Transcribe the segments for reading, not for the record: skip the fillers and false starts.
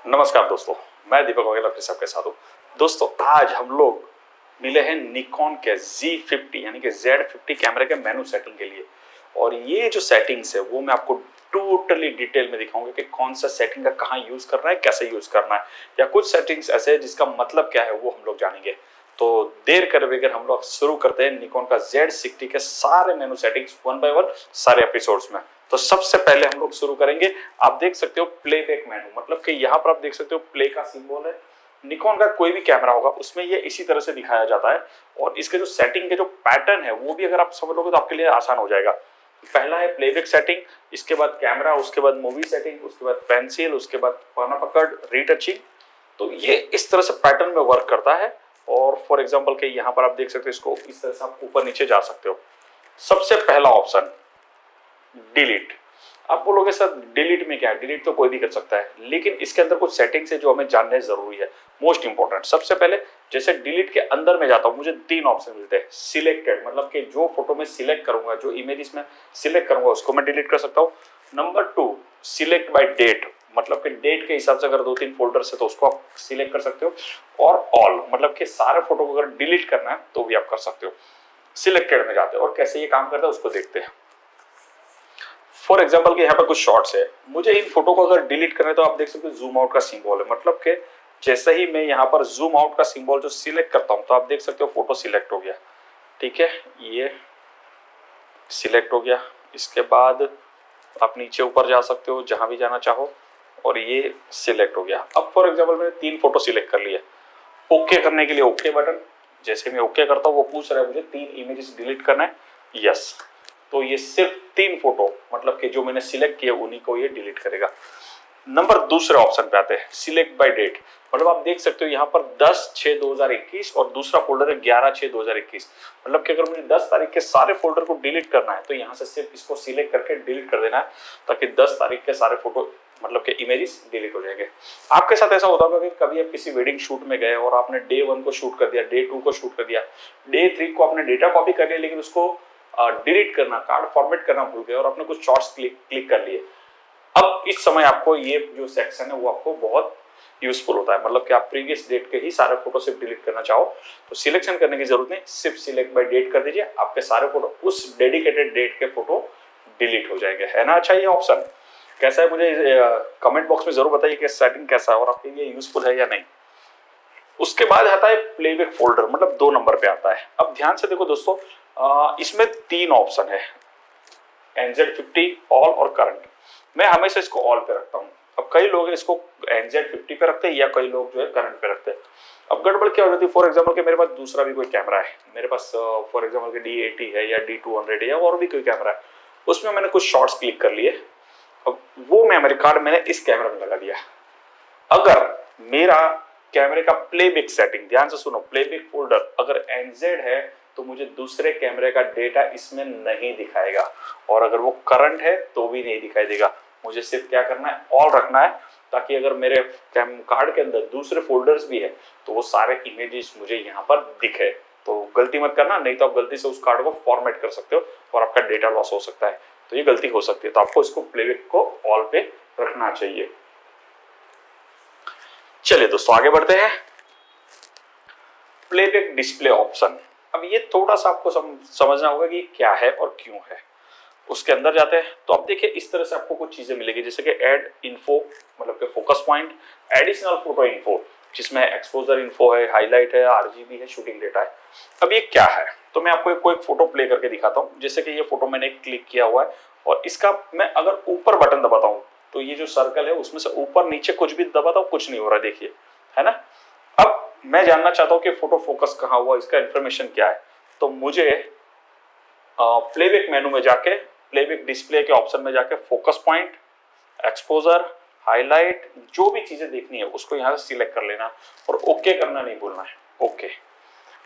नमस्कार दोस्तों, मैं दीपक वगैरह फिर सबके साथ हूँ। दोस्तों आज हम लोग मिले हैं निकॉन के Z50 यानी कि Z50 कैमरे के मेनू सेटिंग के लिए। और ये जो सेटिंग्स है वो मैं आपको टोटली डिटेल में दिखाऊंगा कि कौन सा सेटिंग का कहाँ यूज करना है, कैसे यूज करना है, या कुछ सेटिंग्स ऐसे है जिसका मतलब क्या है वो हम लोग जानेंगे। तो देर कर बगैर हम लोग शुरू करते हैं निकॉन का Z60 के सारे मेनू सेटिंग्स वन बाय वन सारे एपिसोड्स में। तो सबसे पहले हम लोग शुरू करेंगे, आप देख सकते हो प्लेबैक मेनू, मतलब कि यहाँ पर आप देख सकते हो प्ले का सिंबल है। निकॉन का कोई भी कैमरा होगा उसमें ये इसी तरह से दिखाया जाता है। और इसके जो सेटिंग के जो पैटर्न है वो भी अगर आप समझ लोगे तो आपके लिए आसान हो जाएगा। पहला है प्लेबैक सेटिंग, इसके बाद कैमरा, उसके बाद मूवी सेटिंग, उसके बाद पेंसिल, उसके बाद पाना पकड़, रीटचिंग। तो ये इस तरह से पैटर्न में वर्क करता है। और फॉर एग्जांपल के यहाँ पर आप देख सकते हो, इसको इस तरह से आप ऊपर नीचे जा सकते हो। सबसे पहला ऑप्शन डिलीट। आप बोलोगे सर डिलीट में क्या है, डिलीट तो कोई भी कर सकता है, लेकिन इसके अंदर कुछ सेटिंग्स है जो हमें जानने जरूरी है, मोस्ट इंपॉर्टेंट। सबसे पहले जैसे डिलीट के अंदर में जाता हूं, मुझे 3 ऑप्शन मिलते हैं। सिलेक्टेड, मतलब कि जो फोटो में सिलेक्ट करूंगा, जो इमेजेस में सिलेक्ट करूंगा उसको मैं डिलीट कर सकता हूं। नंबर 2 सिलेक्ट बाय डेट, मतलब कि डेट के हिसाब से अगर 2-3 फोल्डर है तो उसको आप सिलेक्ट कर सकते हो। और ऑल, मतलब कि सारे फोटो को अगर डिलीट करना है तो भी आप कर सकते हो। सिलेक्टेड में जाते हो और कैसे ये काम करता है उसको देखते हैं। फॉर एग्जाम्पल के यहाँ पर कुछ शॉट्स है, मुझे इन फोटो को अगर डिलीट करना है तो आप देख सकते हो जूम आउट का सिंबल है, मतलब कि जैसे ही मैं यहाँ पर जूम आउट का सिंबल जो सिलेक्ट करता हूँ तो आप देख सकते हो फोटो सिलेक्ट हो गया। ठीक है, ये सिलेक्ट हो गया। इसके बाद आप नीचे ऊपर जा सकते हो जहां भी जाना चाहो, और ये सिलेक्ट हो गया। अब फॉर एग्जाम्पल मैंने 3 फोटो सिलेक्ट कर लिए। ओके करने के लिए ओके बटन, जैसे मैं ओके करता हूँ वो पूछ रहा है मुझे 3 इमेजेस डिलीट करना है, यस। तो ये सिर्फ 3 फोटो, मतलब कि जो मैंने सिलेक्ट किया उन्हीं को ये डिलीट करेगा। नंबर दूसरे ऑप्शन पे आते हैं, सिलेक्ट बाय डेट। मतलब आप देख सकते हो यहाँ पर 10/6/2021 और दूसरा फोल्डर है 11/6/2021। मतलब कि अगर मुझे 10 तारीख के सारे फोल्डर को डिलीट करना है तो यहाँ से सिर्फ इसको सिलेक्ट करके डिलीट कर देना है, ताकि 10 तारीख के सारे फोटो मतलब कि इमेजेस डिलीट हो जाएंगे। आपके साथ ऐसा होता होगा कि कभी आप किसी वेडिंग शूट में गए और आपने डे 1 को शूट कर दिया, डे 2 को शूट कर दिया, डे 3 को आपने डेटा कॉपी कर लिया, लेकिन उसको डिलीट करना, कार्ड फॉर्मेट करना भूल गए और आपने कुछ शॉर्ट्स क्लिक कर लिए। अब इस समय आपको ये जो सेक्शन है वो आपको बहुत यूजफुल होता है। मतलब कि आप प्रीवियस डेट के ही सारे फोटो सिर्फ डिलीट करना चाहो तो सिलेक्शन करने की जरूरत नहीं, सिर्फ सिलेक्ट बाय डेट कर दीजिए, आपके सारे फोटो उस डेडिकेटेड डेट के फोटो डिलीट हो जाएंगे। है ना अच्छा ये ऑप्शन? कैसा है मुझे कमेंट बॉक्स में जरूर बताइए कि सेटिंग कैसा है और आपके लिए यूजफुल है या नहीं। उसके बाद आता है प्लेबैक फोल्डर, मतलब 2 नंबर पे आता है। अब ध्यान से देखो दोस्तों, इसमें 3 ऑप्शन है, NZ50, ऑल और करंट। मैं हमेशा इसको ऑल पे रखता हूँ। अब कई लोग इसको NZ50 पे रखते हैं या कई लोग जो है करंट पे रखते हैं। अब गड़बड़ क्या हो जाती है, फॉर एग्जाम्पल कि मेरे पास दूसरा भी कोई कैमरा है, मेरे पास फॉर एग्जाम्पल कि D80 है या D200 है या और भी कोई कैमरा है, उसमें मैंने कुछ शॉट्स क्लिक कर लिए। अब वो मेमोरी कार्ड मैंने इस कैमरा में लगा दिया। अगर मेरा कैमरे का प्लेबैक सेटिंग, ध्यान से सुनो, प्लेबैक फोल्डर अगर NZ है तो मुझे दूसरे कैमरे का डेटा इसमें नहीं दिखाएगा, और अगर वो करंट है तो भी नहीं दिखाई देगा। मुझे सिर्फ क्या करना है, ऑल रखना है, ताकि अगर मेरे कार्ड के अंदर दूसरे फोल्डर्स भी है तो वो सारे इमेजेस मुझे यहाँ पर दिखे। तो गलती मत करना, नहीं तो आप गलती से उस कार्ड को फॉर्मेट कर सकते हो और आपका डेटा लॉस हो सकता है। तो ये गलती हो सकती है, तो आपको इसको प्लेबैक को ऑल पे रखना चाहिए। चलिए दोस्तों आगे बढ़ते हैं। प्लेबैक डिस्प्ले ऑप्शन, अब ये थोड़ा सा आपको समझना होगा कि क्या है और क्यों है। उसके अंदर जाते हैं तो आप देखिए इस तरह से आपको कुछ चीजें मिलेगी, जैसे कि ऐड इन्फो, मतलब कि focus point, additional photo info, जिसमें एक्सपोजर इन्फो है, हाईलाइट है, आरजीबी है, शूटिंग डेटा है। अब ये क्या है, तो मैं आपको कोई फोटो प्ले करके दिखाता हूँ। जैसे कि ये फोटो मैंने क्लिक किया हुआ है और इसका मैं अगर ऊपर बटन दबाता हूँ तो ये जो सर्कल है उसमें से ऊपर नीचे कुछ भी दबाता हूँ, कुछ नहीं हो रहा, देखिए, है ना। अब मैं जानना चाहता हूँ कि फोटो फोकस कहाँ हुआ, इसका इंफॉर्मेशन क्या है। तो मुझे प्लेबैक मेनू में जाके, प्लेबैक डिस्प्ले के ऑप्शन में जाके फोकस पॉइंट, एक्सपोजर, हाईलाइट, जो भी चीजें देखनी है उसको यहाँ से सिलेक्ट कर लेना और ओके करना नहीं भूलना है। ओके।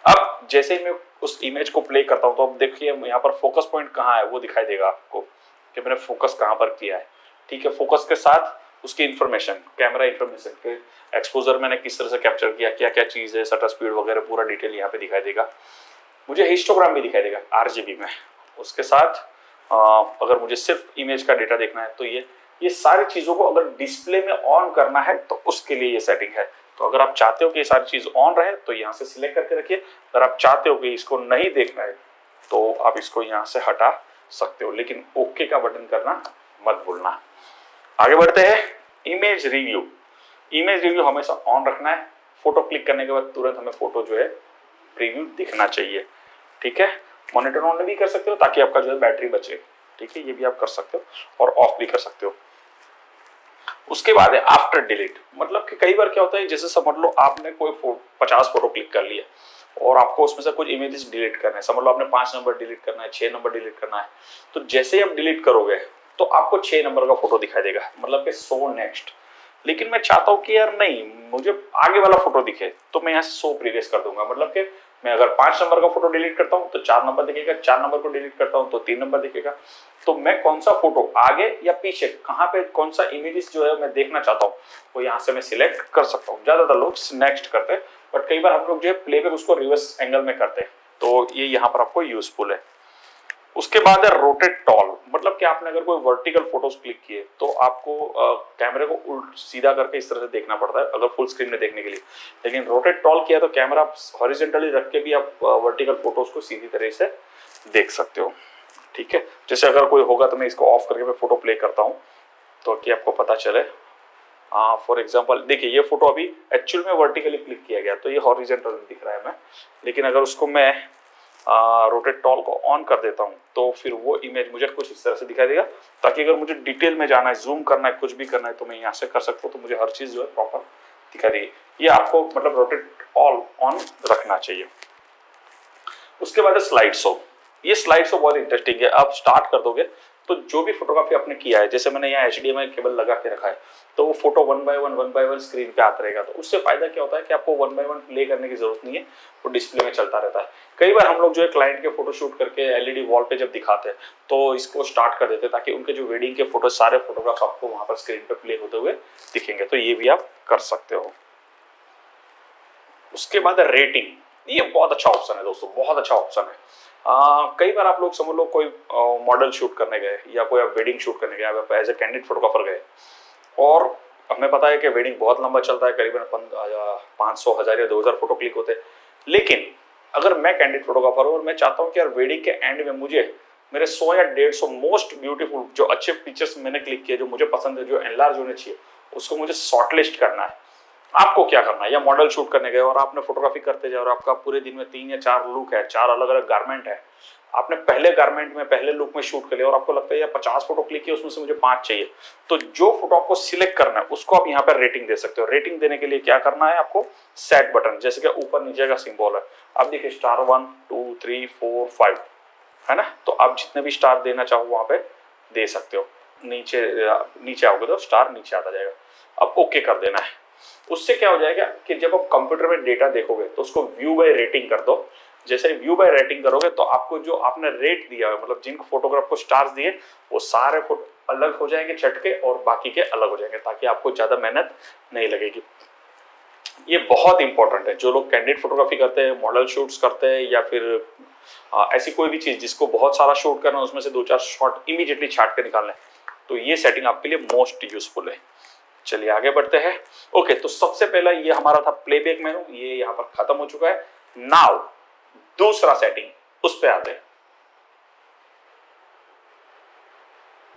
अब जैसे ही मैं उस इमेज को प्ले करता हूं तो अब देखिए यहाँ पर फोकस पॉइंट कहाँ है वो दिखाई देगा आपको कि मैंने फोकस कहाँ पर किया है। ठीक है, फोकस के साथ उसकी इंफॉर्मेशन, कैमरा इंफॉर्मेशन के, एक्सपोजर मैंने किस तरह से कैप्चर किया, क्या क्या चीज है, शटर स्पीड वगैरह पूरा डिटेल यहाँ पे दिखाई देगा। मुझे हिस्टोग्राम भी दिखाई देगा आरजीबी में। उसके साथ अगर मुझे सिर्फ इमेज का डेटा देखना है तो ये ये सारी चीजों को अगर डिस्प्ले में ऑन करना है तो उसके लिए ये सेटिंग है। तो अगर आप चाहते हो कि ये सारी चीज ऑन रहे तो यहाँ से सिलेक्ट करके रखिए। अगर आप चाहते हो कि इसको नहीं देखना है तो आप इसको यहाँ से हटा सकते हो, लेकिन ओके का बटन करना मत भूलना। आगे बढ़ते हैं। Image review. इमेज रिव्यू हमेशा ऑन रखना है। फोटो क्लिक करने के बाद तुरंत हमें फोटो जो है प्रीव्यू दिखना चाहिए। ठीक है, मॉनिटर ऑन भी कर सकते हो ताकि आपका जो है बैटरी बचे। ठीक है, ये भी आप कर सकते हो और ऑफ भी कर सकते हो। उसके बाद है आफ्टर डिलीट। मतलब कि कई बार क्या होता है, जैसे समझ लो आपने कोई 50 फोटो क्लिक कर लिया और आपको उसमें से कुछ इमेजेस डिलीट करना है। समझ लो आपने 5 नंबर डिलीट करना है, 6 नंबर डिलीट करना है। तो जैसे ही आप डिलीट करोगे तो आपको 6 नंबर का फोटो दिखाई देगा, मतलब कि शो नेक्स्ट। लेकिन मैं चाहता हूं कि यार नहीं, मुझे आगे वाला फोटो दिखे, तो मैं यहाँ से शो प्रीवियस कर दूंगा। मतलब कि मैं अगर 5 नंबर का फोटो डिलीट करता हूं तो 4 नंबर दिखेगा, 4 नंबर को डिलीट करता हूं तो 3 नंबर दिखेगा। तो मैं कौन सा फोटो आगे या पीछे, कहां पे कौन सा इमेजेस जो है मैं देखना चाहता हूं, वो यहाँ से मैं सिलेक्ट कर सकता हूँ। ज्यादातर लोग नेक्स्ट करते हैं, बट कई बार हम लोग जो है प्लेबैक उसको रिवर्स एंगल में करते हैं, तो ये यहाँ पर आपको यूजफुल है। उसके बाद है रोटेट टॉल। मतलब कि आपने अगर कोई वर्टिकल फोटोज क्लिक किए तो आपको कैमरे को उल्ट सीधा करके इस तरह से देखना पड़ता है अगर फुल स्क्रीन में देखने के लिए। लेकिन रोटेट टॉल किया तो कैमरा हॉरिजॉन्टली रख के भी आप वर्टिकल फोटोज को सीधी तरह से देख सकते हो। ठीक है, जैसे अगर कोई होगा तो मैं इसको ऑफ करके मैं फोटो प्ले करता हूँ तो कि आपको पता चले। फॉर एग्जाम्पल देखिए, ये फोटो अभी एक्चुअल में वर्टिकली क्लिक किया गया तो ये हॉरिजॉन्टल दिख रहा है मैं, लेकिन अगर उसको मैं रोटेट टॉल को ऑन कर देता हूं तो फिर वो इमेज मुझे कुछ इस तरह से दिखाई देगा, ताकि अगर मुझे डिटेल में जाना है, जूम करना है, कुछ भी करना है तो मैं यहाँ से कर सकता हूँ, तो मुझे हर चीज जो है प्रॉपर दिखाई देगी। ये आपको मतलब रोटेट ऑल ऑन रखना चाहिए। उसके बाद है स्लाइड शो। ये स्लाइड शो बहुत इंटरेस्टिंग है। आप स्टार्ट कर दोगे तो जो भी फोटोग्राफी आपने किया है, जैसे मैंने यहाँ HDMI केबल लगा के रखा है, तो वो photo one by one screen पे आता रहेगा। तो उससे फायदा क्या होता है कि आपको वन बाय वन प्ले करने की जरूरत नहीं है, वो डिस्प्ले में चलता रहता है। कई बार हम लोग जो है क्लाइंट के फोटो शूट करके LED वॉल पे जब दिखाते हैं तो इसको स्टार्ट कर देते हैं, ताकि उनके जो वेडिंग के फोटो सारे फोटोग्राफ आपको वहां पर स्क्रीन पे प्ले होते हुए दिखेंगे। तो ये भी आप कर सकते हो। उसके बाद रेटिंग। ये बहुत अच्छा ऑप्शन है दोस्तों, बहुत अच्छा ऑप्शन है। कई बार आप लोग समझ लो कोई मॉडल शूट करने गए या कोई आप वेडिंग शूट करने गए, आप एज ए कैंडिडेट फोटोग्राफर गए, और हमें पता है कि वेडिंग बहुत लंबा चलता है, करीबन 500, 1000 या 2000 फोटो क्लिक होते हैं। लेकिन अगर मैं कैंडिडेट फोटोग्राफर हूँ और मैं चाहता हूँ कि यार वेडिंग के एंड में मुझे मेरे 100 या 150 मोस्ट ब्यूटीफुल जो अच्छे पिक्चर्स मैंने क्लिक किए, जो मुझे पसंद है, जो एनलार्ज होने चाहिए, उसको मुझे शॉर्टलिस्ट करना है। आपको क्या करना है, या मॉडल शूट करने गए और आपने फोटोग्राफी करते जाओ और आपका पूरे दिन में 3 या 4 लुक है, 4 अलग अलग गारमेंट है, आपने पहले गारमेंट में पहले लुक में शूट कर लिया और आपको लगता है यार 50 फोटो क्लिक किए, उसमें से मुझे 5 चाहिए, तो जो फोटो आपको सिलेक्ट करना है उसको आप यहाँ पर रेटिंग दे सकते हो। रेटिंग देने के लिए क्या करना है आपको, सेट बटन, जैसे कि ऊपर नीचे का सिंबल है, आप देखिए स्टार 1 2 3 4 5 है ना, तो आप जितने भी स्टार देना चाहो वहां पे दे सकते हो। नीचे आओगे तो स्टार नीचे आता जाएगा। अब ओके कर देना है। उससे क्या हो जाएगा कि जब आप कंप्यूटर में डेटा देखोगे तो उसको व्यू बाय रेटिंग कर दो। जैसे व्यू बाय रेटिंग करोगे तो आपको जो आपने रेट दिया है, मतलब जिनको फोटोग्राफ को स्टार्स दिए, वो सारे फोटो अलग हो जाएंगे झटके और बाकी के अलग हो जाएंगे, ताकि आपको ज्यादा मेहनत नहीं लगेगी। ये बहुत इंपॉर्टेंट है। जो लोग कैंडिडेट फोटोग्राफी करते हैं, मॉडल शूट्स करते हैं, या फिर ऐसी कोई भी चीज जिसको बहुत सारा शूट करना, उसमें से 2-4 शॉट इमीडिएटली छाट के निकालना है, तो ये सेटिंग आपके लिए मोस्ट यूजफुल है। चलिए आगे बढ़ते हैं। ओके, तो सबसे पहला ये हमारा था प्लेबैक मेनू, ये यहाँ पर खत्म हो चुका है। नाउ दूसरा सेटिंग, उस पे आते हैं।